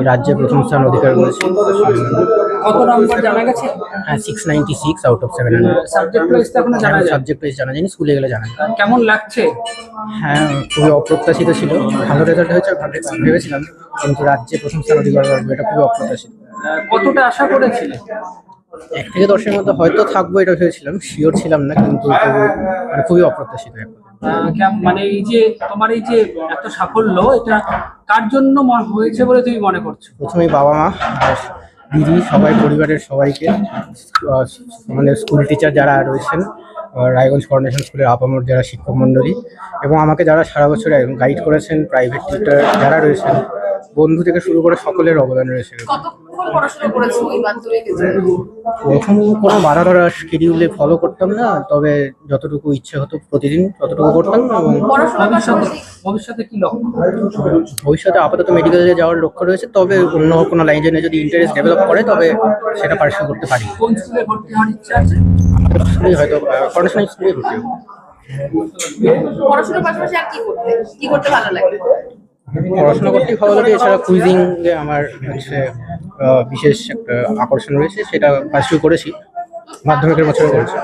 আমি রাজ্যে প্রথম স্থান অধিকার করেছি। কত নম্বর জানা গেছে? হ্যাঁ, 696 আউট অফ 700। সাবজেক্ট ওয়াইজ তো এখনো জানা যায়। সাবজেক্ট ওয়াইজ জানা যায়নি, স্কুলে গেলে জানা যায়। কেমন লাগছে? হ্যাঁ, খুবই অপ্রত্যাশিত ছিল। ভালো রেজাল্ট হয়েছে ভেবেছিলাম, কিন্তু রাজ্যে প্রথম স্থান অধিকার করবো এটা খুবই অপ্রত্যাশিত। কতটা আশা করেছিলে? 1 থেকে 10-এর মধ্যে হয়তো থাকবো এটা ভেবেছিলাম, শিওর ছিলাম না, কিন্তু মানে খুবই অপ্রত্যাশিত। মানে এই যে তোমার এই যে এত সাফল্য, এটা কার জন্য হয়েছে বলে তুমি মনে করছো? প্রথমেই বাবা মা আর দিদি, সবাই, পরিবারের সবাইকে, মানে স্কুল টিচার যারা রয়েছেন, রায়গঞ্জ কর্নেশন স্কুলের আপামর যারা শিক্ষক মণ্ডলী, এবং আমাকে যারা সারা বছর গাইড করেছেন, প্রাইভেট টিউটর যারা রয়েছেন, বন্ধু থেকে শুরু করে সকলের অবদান রয়েছে। প্রথম কোনো বাধা ধরা শিডিউলে ফলো করতাম না, তবে যতটুকু ইচ্ছে হতো প্রতিদিন ততটুকু করতাম। এবং ভবিষ্যতে কি লক্ষ্য? ভবিষ্যতে আপাতত মেডিকেলে যাওয়ার লক্ষ্য রয়েছে, তবে অন্য কোনো লাইনে যদি ইন্টারেস্ট ডেভেলপ করে তবে সেটা পার্সু করতে পারি। কোন স্কুলে ভর্তি হওয়ার ইচ্ছা আছে? স্কুলে হয়তো কর্নেশন স্কুলে ভর্তি হবো। পড়াশোনার পাশাপাশি আর কি করতে ভালো লাগে? পড়াশোনা করতেই ভালো লাগে, এছাড়া কুইজিং এ আমার হচ্ছে বিশেষ একটা আকর্ষণ রয়েছে, সেটা পার্সু করেছি, মাধ্যমিকের বছরে করেছি।